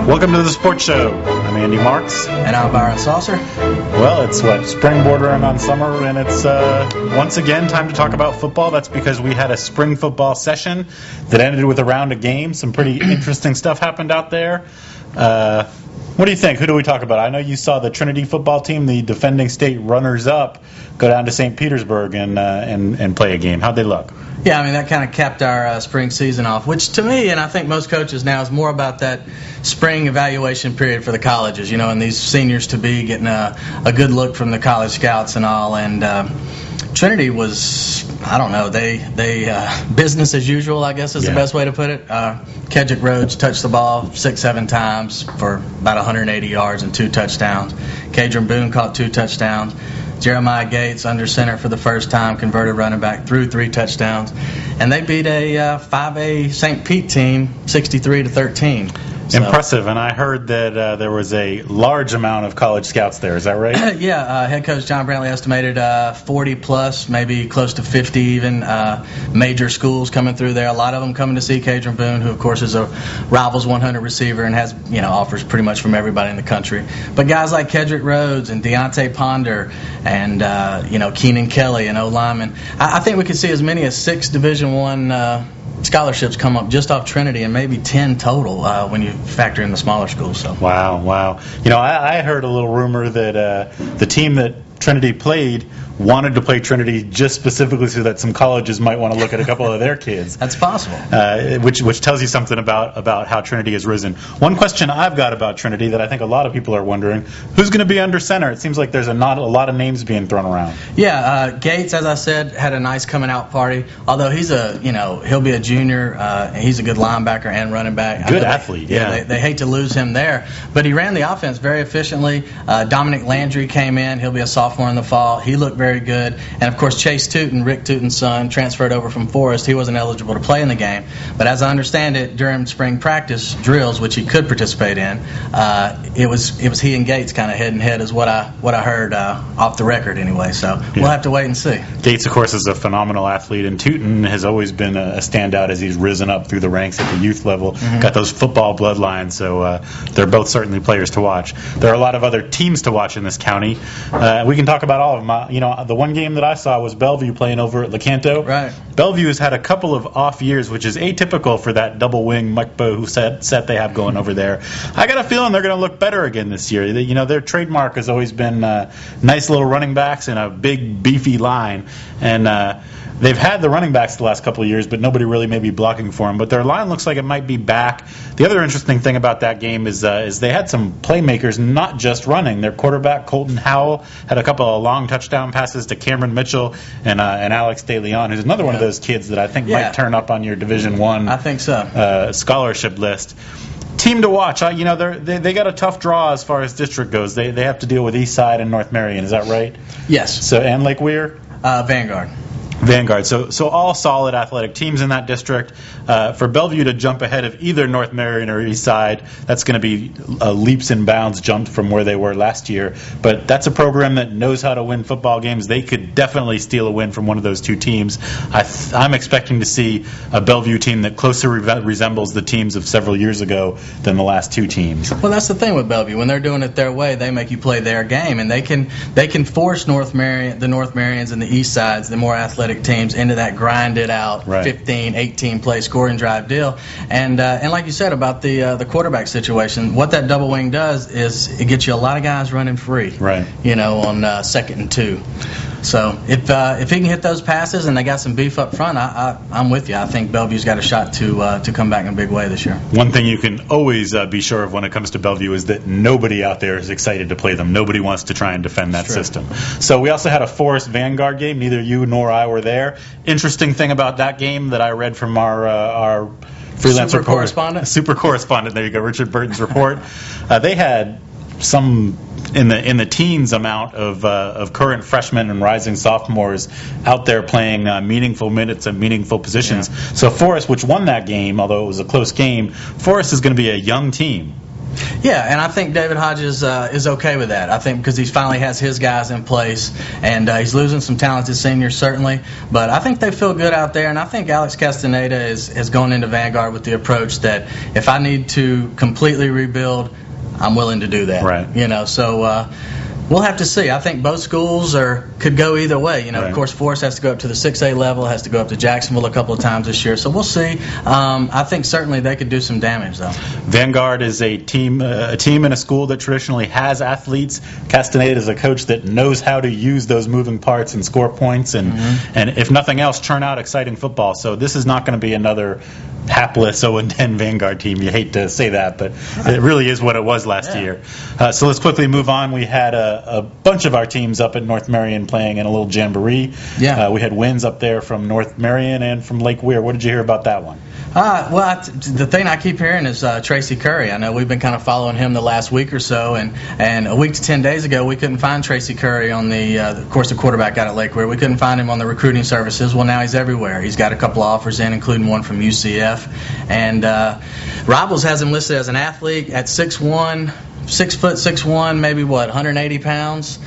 Welcome to the Sports Show. I'm Andy Marks. And I'm Byron Saucer. Well, it's spring bordering on summer, and it's once again time to talk about football. That's because we had a spring football session that ended with a round of games. Some pretty interesting stuff happened out there. What do you think? Who do we talk about? I know you saw the Trinity football team, the defending state runners-up, go down to St. Petersburg and play a game. How'd they look? Yeah, I mean, that kind of capped our spring season off, which to me, and I think most coaches now, is more about that spring evaluation period for the colleges, you know, and these seniors to be getting a good look from the college scouts and all. And Trinity was, I don't know, they business as usual, I guess is the best way to put it. Kedrick Rhodes touched the ball 6-7 times for about 180 yards and 2 touchdowns. Kadron Boone caught 2 touchdowns. Jeremiah Gates, under center for the first time, converted running back, threw 3 touchdowns. And they beat a 5A St. Pete team 63-13. So. Impressive, and I heard that there was a large amount of college scouts there. Is that right? Yeah, head coach John Brantley estimated 40 plus, maybe close to 50 even, major schools coming through there. A lot of them coming to see Kadron Boone, who of course is a Rivals 100 receiver and has, you know, offers pretty much from everybody in the country. But guys like Kedrick Rhodes and Deontay Ponder and Keenan Kelly and O lineman, I think we could see as many as 6 Division I scholarships come up just off Trinity, and maybe 10 total when you factor in the smaller schools. So wow. You know, I heard a little rumor that the team that Trinity played wanted to play Trinity just specifically so that some colleges might want to look at a couple of their kids. That's possible. Which tells you something about how Trinity has risen. One question I've got about Trinity that I think a lot of people are wondering, who's going to be under center? It seems like there's not a lot of names being thrown around. Yeah, Gates, as I said, had a nice coming out party. Although he'll be a junior. He's a good linebacker and running back. Good athlete, yeah. They hate to lose him there. But he ran the offense very efficiently. Dominic Landry came in. He'll be a sophomore in the fall. He looked very good. And, of course, Chase Tootin, Rick Tootin's son, transferred over from Forest. He wasn't eligible to play in the game. But as I understand it, during spring practice drills, which he could participate in, it was he and Gates kind of head and head is what I heard off the record anyway. So we'll have to wait and see. Gates, of course, is a phenomenal athlete, and Tootin has always been a standout as he's risen up through the ranks at the youth level. Mm-hmm. Got those football bloodlines, so they're both certainly players to watch. There are a lot of other teams to watch in this county. We can talk about all of them. The one game that I saw was Bellevue playing over at Lecanto. Right. Bellevue has had a couple of off years, which is atypical for that double wing Mukbo set they have going over there. I got a feeling they're going to look better again this year. Their trademark has always been nice little running backs and a big beefy line, and they've had the running backs the last couple of years, but nobody really may be blocking for them. But their line looks like it might be back. The other interesting thing about that game is they had some playmakers, not just running. Their quarterback, Colton Howell, had a couple of long touchdown passes to Cameron Mitchell and Alex DeLeon, who's another one of those kids that I think might turn up on your Division I think so. Scholarship list. Team to watch. They got a tough draw as far as district goes. They have to deal with Eastside and North Marion. Is that right? Yes. So and Lake Weir? Vanguard. So all solid athletic teams in that district. For Bellevue to jump ahead of either North Marion or Eastside, that's going to be leaps and bounds jumped from where they were last year. But that's a program that knows how to win football games. They could definitely steal a win from one of those two teams. I'm expecting to see a Bellevue team that closer resembles the teams of several years ago than the last two teams. Well, that's the thing with Bellevue. When they're doing it their way, they make you play their game, and they can force the North Marions and the Eastsides, the more athletic teams, into that grinded out 15, 18 play scoring drive deal. And like you said about the quarterback situation, what that double wing does is it gets you a lot of guys running free. Right. On 2nd and 2. So if he can hit those passes and they got some beef up front, I'm with you. I think Bellevue's got a shot to come back in a big way this year. One thing you can always be sure of when it comes to Bellevue is that nobody out there is excited to play them. Nobody wants to try and defend that system. So we also had a Forest Vanguard game. Neither you nor I were there. Interesting thing about that game that I read from our freelance super correspondent. Super correspondent. There you go, Richard Burton's report. They had some in the teens amount of current freshmen and rising sophomores out there playing meaningful minutes and meaningful positions. Yeah. So Forest, which won that game, although it was a close game, Forest is going to be a young team. Yeah, and I think David Hodges is okay with that. I think because he finally has his guys in place, and he's losing some talented seniors, certainly. But I think they feel good out there, and I think Alex Castaneda has gone into Vanguard with the approach that if I need to completely rebuild, I'm willing to do that. Right. So we'll have to see. I think both schools could go either way. Right. Of course, Forest has to go up to the 6A level, has to go up to Jacksonville a couple of times this year. So we'll see. I think certainly they could do some damage, though. Vanguard is a team in a school that traditionally has athletes. Castaneda is a coach that knows how to use those moving parts and score points, and if nothing else, churn out exciting football. So this is not going to be another hapless 0-10 Vanguard team. You hate to say that, but it really is what it was last year. So let's quickly move on. We had a bunch of our teams up at North Marion playing in a little jamboree. We had wins up there from North Marion and from Lake Weir. What did you hear about that one? The thing I keep hearing is Tracy Curry. I know we've been kind of following him the last week or so, and a week to 10 days ago we couldn't find Tracy Curry on of course, the quarterback out at Lake Weir. We couldn't find him on the recruiting services. Well, now he's everywhere. He's got a couple of offers in, including one from UCF. And Rivals has him listed as an athlete at 6'1", 6'1", maybe 180 pounds,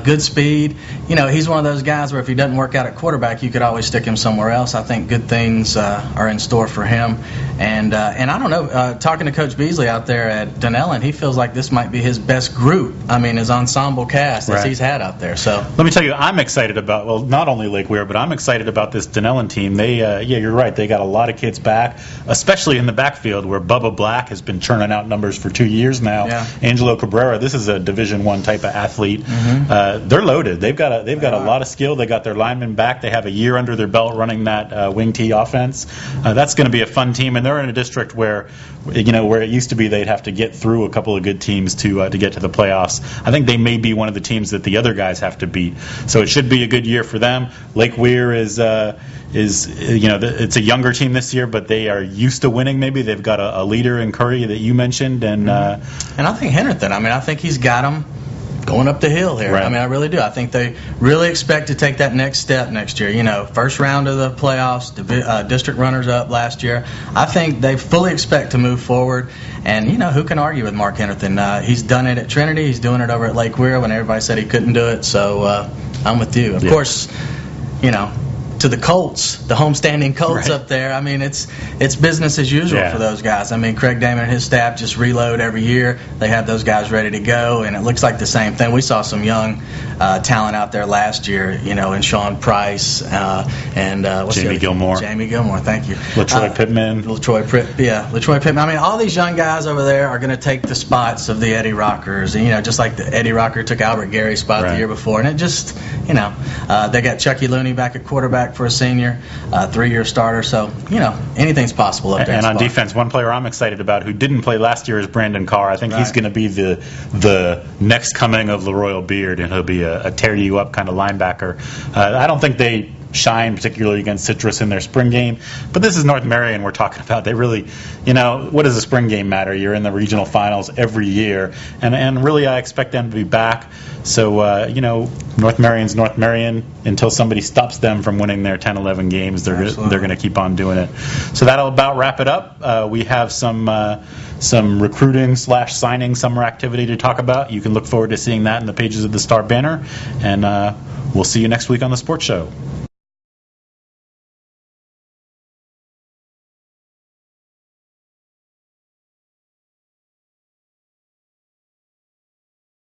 good speed. He's one of those guys where if he doesn't work out at quarterback, you could always stick him somewhere else. I think good things are in store for him. And I don't know, talking to Coach Beasley out there at Dunellen, he feels like this might be his best group. His ensemble cast that he's had out there. So let me tell you, I'm excited about, well, not only Lake Weir, but I'm excited about this Dunellen team. They, you're right, they got a lot of kids back, especially in the backfield where Bubba Black has been churning out numbers for 2 years now. Yeah. Angelo Cabrera, this is a Division I type of athlete. They're loaded. They've got a lot of skill. They got their linemen back. They have a year under their belt running that wing T offense. That's going to be a fun team, and they're in a district where it used to be they'd have to get through a couple of good teams to get to the playoffs. I think they may be one of the teams that the other guys have to beat. So it should be a good year for them. Lake Weir is it's a younger team this year, but they are used to winning. Maybe they've got a leader in Curry that you mentioned, and I think Henderson. I think he's got them going up the hill here. Right. I really do. I think they really expect to take that next step next year. First round of the playoffs, district runners-up last year. I think they fully expect to move forward. And, who can argue with Mark Henderson? He's done it at Trinity. He's doing it over at Lake Weir when everybody said he couldn't do it. So I'm with you. Of course, to the Colts, the homestanding Colts up there, it's business as usual for those guys. Craig Damon and his staff just reload every year. They have those guys ready to go, and it looks like the same thing. We saw some young talent out there last year, in Sean Price and Jamie Gilmore. Jamie Gilmore, thank you. LaTroy Pittman. LaTroy Pittman. All these young guys over there are going to take the spots of the Eddie Rockers, and just like the Eddie Rocker took Albert Gary's spot the year before, and it just, they got Chucky Looney back at quarterback for a senior, 3-year starter. So, anything's possible up there. And on defense, one player I'm excited about who didn't play last year is Brandon Carr. I think he's going to be the next coming of LaRoyal Beard, and he'll be a tear-you-up kind of linebacker. I don't think they shine particularly against Citrus in their spring game, but this is North Marion we're talking about. They really, what does a spring game matter? You're in the regional finals every year, and really I expect them to be back. So, North Marion's North Marion until somebody stops them from winning their 10-11 games. They're going to keep on doing it. So that'll about wrap it up. We have some recruiting / signing summer activity to talk about. You can look forward to seeing that in the pages of the Star banner, and we'll see you next week on the Sports Show.